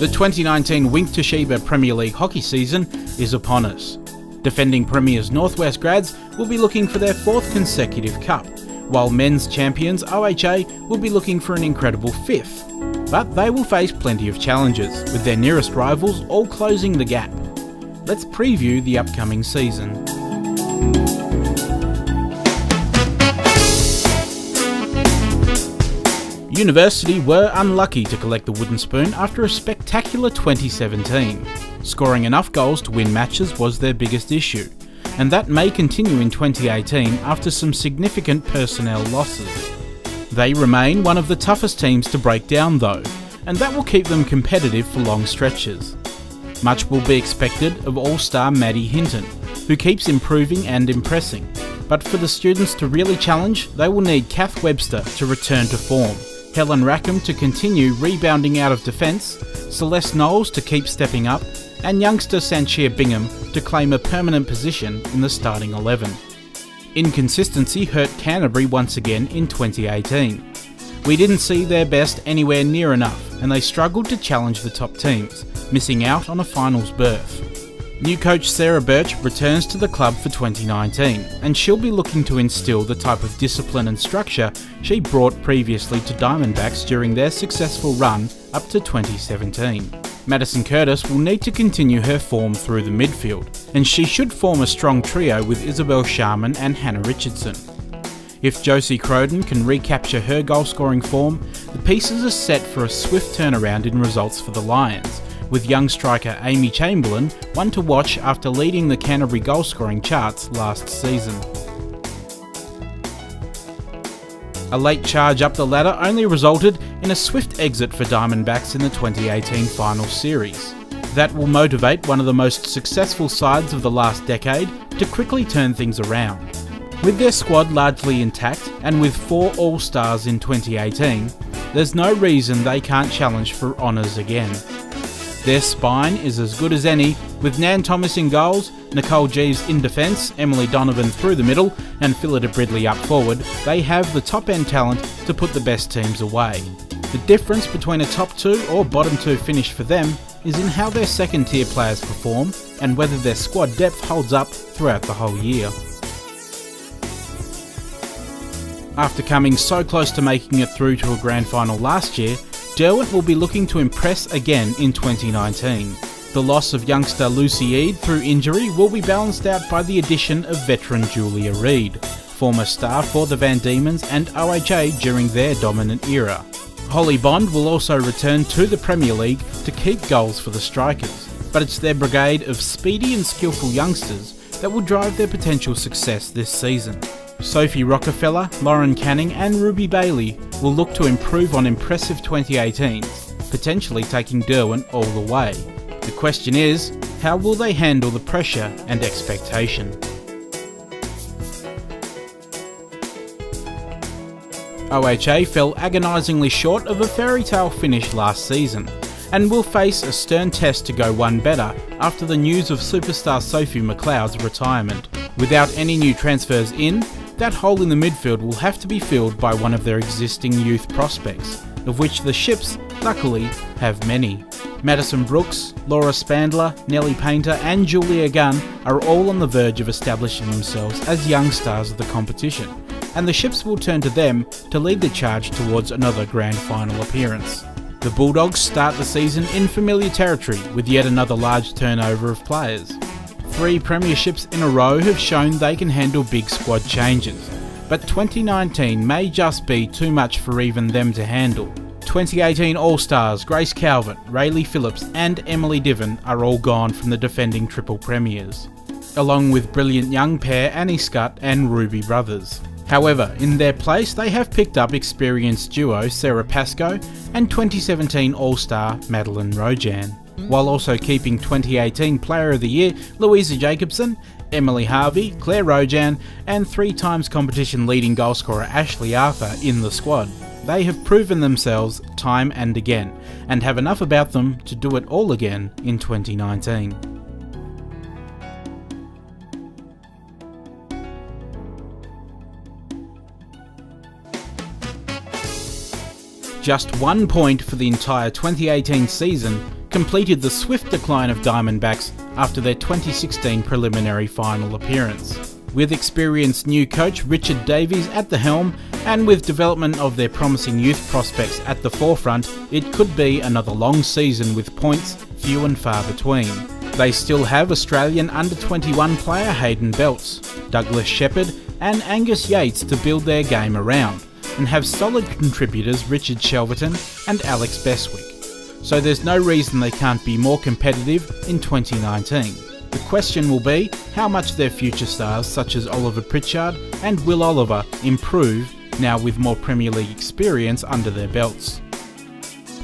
The 2019 Winc-Toshiba Premier League hockey season is upon us. Defending premiers Northwest Grads will be looking for their fourth consecutive cup, while men's champions OHA will be looking for an incredible fifth. But they will face plenty of challenges, with their nearest rivals all closing the gap. Let's preview the upcoming season. University were unlucky to collect the wooden spoon after a spectacular 2017. Scoring enough goals to win matches was their biggest issue, and that may continue in 2018 after some significant personnel losses. They remain one of the toughest teams to break down though, and that will keep them competitive for long stretches. Much will be expected of all-star Maddie Hinton, who keeps improving and impressing, but for the students to really challenge, they will need Kath Webster to return to form, Helen Rackham to continue rebounding out of defence, Celeste Knowles to keep stepping up, and youngster Sanchia Bingham to claim a permanent position in the starting 11. Inconsistency hurt Canterbury once again in 2018. We didn't see their best anywhere near enough, and they struggled to challenge the top teams, missing out on a finals berth. New coach Sarah Birch returns to the club for 2019, and she'll be looking to instill the type of discipline and structure she brought previously to Diamondbacks during their successful run up to 2017. Madison Curtis will need to continue her form through the midfield, and she should form a strong trio with Isabel Sharman and Hannah Richardson. If Josie Croden can recapture her goal-scoring form, the pieces are set for a swift turnaround in results for the Lions, with young striker Amy Chamberlain one to watch after leading the Canterbury goal-scoring charts last season. A late charge up the ladder only resulted in a swift exit for Diamondbacks in the 2018 final series. That will motivate one of the most successful sides of the last decade to quickly turn things around. With their squad largely intact and with 4 All-Stars in 2018, there's no reason they can't challenge for honours again. Their spine is as good as any, with Nan Thomas in goals, Nicole Jeeves in defence, Emily Donovan through the middle, and Phillida Bridley up forward. They have the top-end talent to put the best teams away. The difference between a top 2 or bottom 2 finish for them is in how their second-tier players perform and whether their squad depth holds up throughout the whole year. After coming so close to making it through to a grand final last year, Derwent will be looking to impress again in 2019. The loss of youngster Lucy Eade through injury will be balanced out by the addition of veteran Julia Reid, former star for the Van Diemen's and OHA during their dominant era. Holly Bond will also return to the Premier League to keep goals for the Strikers, but it's their brigade of speedy and skillful youngsters that will drive their potential success this season. Sophie Rockefeller, Lauren Canning and Ruby Bailey will look to improve on impressive 2018s, potentially taking Derwent all the way. The question is, how will they handle the pressure and expectation? OHA fell agonisingly short of a fairy tale finish last season, and will face a stern test to go one better after the news of superstar Sophie McLeod's retirement. Without any new transfers in, that hole in the midfield will have to be filled by one of their existing youth prospects, of which the Ships, luckily, have many. Madison Brooks, Laura Spandler, Nellie Painter and Julia Gunn are all on the verge of establishing themselves as young stars of the competition, and the Ships will turn to them to lead the charge towards another grand final appearance. The Bulldogs start the season in familiar territory with yet another large turnover of players. 3 premierships in a row have shown they can handle big squad changes, but 2019 may just be too much for even them to handle. 2018 All-Stars Grace Calvert, Rayleigh Phillips and Emily Diven are all gone from the defending triple premiers, along with brilliant young pair Annie Scott and Ruby Brothers. However, in their place they have picked up experienced duo Sarah Pascoe and 2017 All-Star Madeline Rojan, while also keeping 2018 Player of the Year Louisa Jacobson, Emily Harvey, Claire Rojan and 3 times competition leading goalscorer Ashley Arthur in the squad. They have proven themselves time and again, and have enough about them to do it all again in 2019. Just 1 point for the entire 2018 season completed the swift decline of Diamondbacks after their 2016 preliminary final appearance. With experienced new coach Richard Davies at the helm, and with development of their promising youth prospects at the forefront, it could be another long season with points few and far between. They still have Australian under-21 player Hayden Belts, Douglas Shepherd and Angus Yates to build their game around, and have solid contributors Richard Shelverton and Alex Beswick. So there's no reason they can't be more competitive in 2019. The question will be how much their future stars such as Oliver Pritchard and Will Oliver improve now with more Premier League experience under their belts.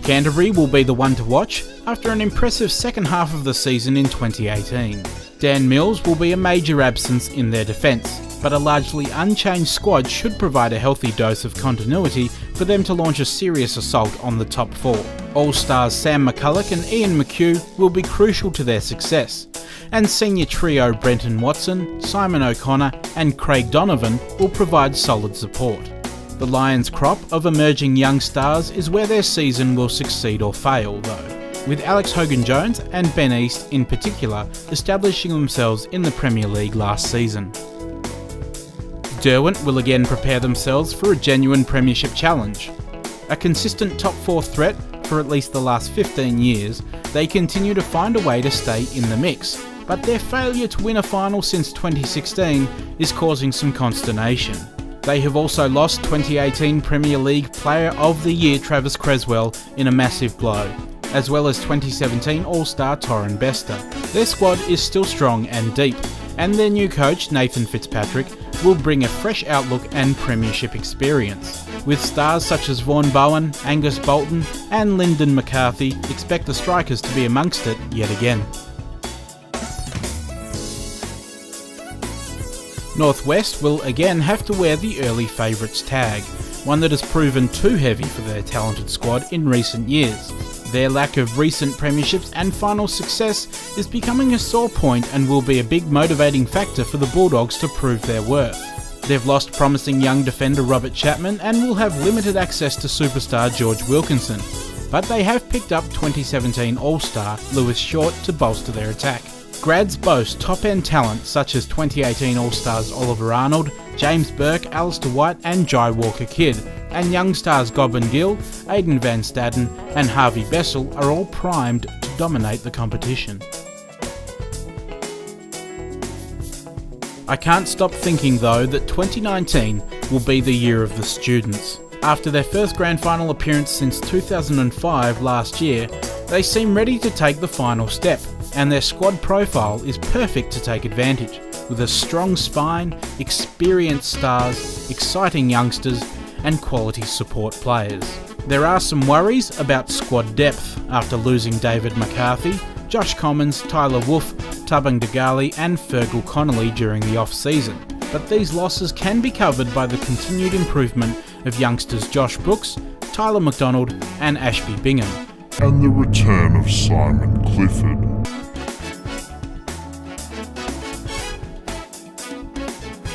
Canterbury will be the one to watch after an impressive second half of the season in 2018. Dan Mills will be a major absence in their defence, but a largely unchanged squad should provide a healthy dose of continuity for them to launch a serious assault on the top four. All-stars Sam McCulloch and Ian McHugh will be crucial to their success, and senior trio Brenton Watson, Simon O'Connor and Craig Donovan will provide solid support. The Lions' crop of emerging young stars is where their season will succeed or fail though, with Alex Hogan-Jones and Ben East in particular establishing themselves in the Premier League last season. Derwent will again prepare themselves for a genuine premiership challenge. A consistent top 4 threat for at least the last 15 years, they continue to find a way to stay in the mix, but their failure to win a final since 2016 is causing some consternation. They have also lost 2018 Premier League Player of the Year Travis Creswell in a massive blow, as well as 2017 All-Star Torren Bester. Their squad is still strong and deep, and their new coach Nathan Fitzpatrick will bring a fresh outlook and premiership experience. With stars such as Vaughan Bowen, Angus Bolton and Lyndon McCarthy, expect the strikers to be amongst it yet again. Northwest will again have to wear the early favourites tag, one that has proven too heavy for their talented squad in recent years. Their lack of recent premierships and final success is becoming a sore point and will be a big motivating factor for the Bulldogs to prove their worth. They've lost promising young defender Robert Chapman and will have limited access to superstar George Wilkinson, but they have picked up 2017 All-Star Lewis Short to bolster their attack. Grads boast top-end talent such as 2018 All-Stars Oliver Arnold, James Burke, Alistair White and Jai Walker-Kidd, and young stars Govan Gill, Aidan Van Staden and Harvey Bessel are all primed to dominate the competition. I can't stop thinking though that 2019 will be the year of the students. After their first grand final appearance since 2005 last year, they seem ready to take the final step, and their squad profile is perfect to take advantage, with a strong spine, experienced stars, exciting youngsters and quality support players. There are some worries about squad depth after losing David McCarthy, Josh Commons, Tyler Wolff, Tabang Degali and Fergal Connolly during the off-season, but these losses can be covered by the continued improvement of youngsters Josh Brooks, Tyler McDonald and Ashby Bingham. And the return of Simon Clifford.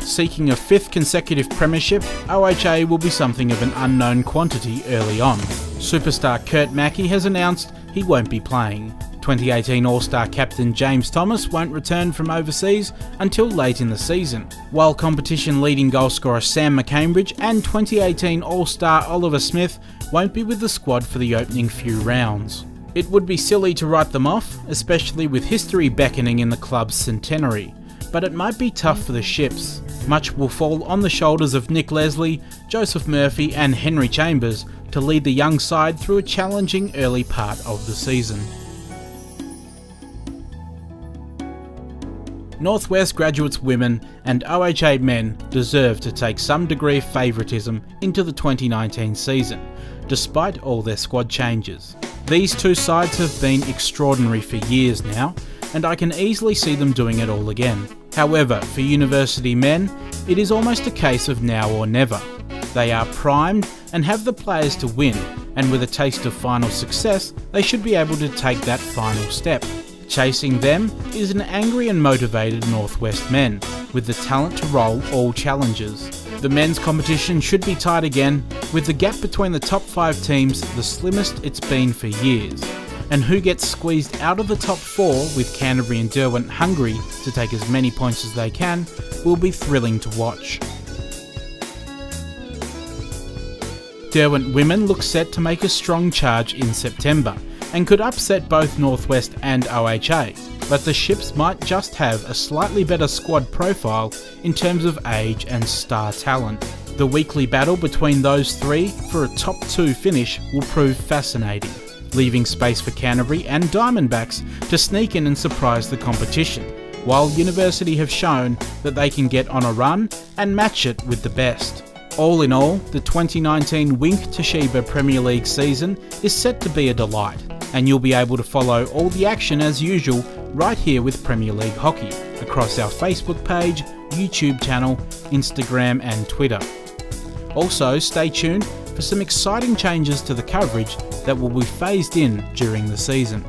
Seeking a 5th consecutive premiership, OHA will be something of an unknown quantity early on. Superstar Kurt Mackey has announced he won't be playing. 2018 All-Star captain James Thomas won't return from overseas until late in the season, while competition leading goalscorer Sam McCambridge and 2018 All-Star Oliver Smith won't be with the squad for the opening few rounds. It would be silly to write them off, especially with history beckoning in the club's centenary, but it might be tough for the Ships. Much will fall on the shoulders of Nick Leslie, Joseph Murphy and Henry Chambers to lead the young side through a challenging early part of the season. Northwest graduates women and OHA men deserve to take some degree of favouritism into the 2019 season, despite all their squad changes. These two sides have been extraordinary for years now, and I can easily see them doing it all again. However, for university men, it is almost a case of now or never. They are primed and have the players to win, and with a taste of final success, they should be able to take that final step. Chasing them is an angry and motivated Northwest men, with the talent to roll all challenges. The men's competition should be tight again, with the gap between the top 5 teams the slimmest it's been for years. and who gets squeezed out of the top 4 with Canterbury and Derwent hungry to take as many points as they can will be thrilling to watch. Derwent women look set to make a strong charge in September and could upset both Northwest and OHA, but the Ships might just have a slightly better squad profile in terms of age and star talent. The weekly battle between those three for a top 2 finish will prove fascinating, leaving space for Canterbury and Diamondbacks to sneak in and surprise the competition, while University have shown that they can get on a run and match it with the best. All in all, the 2019 Winc-Toshiba Premier League season is set to be a delight, and you'll be able to follow all the action as usual right here with Premier League Hockey across our Facebook page, YouTube channel, Instagram and Twitter. Also, stay tuned for some exciting changes to the coverage that will be phased in during the season.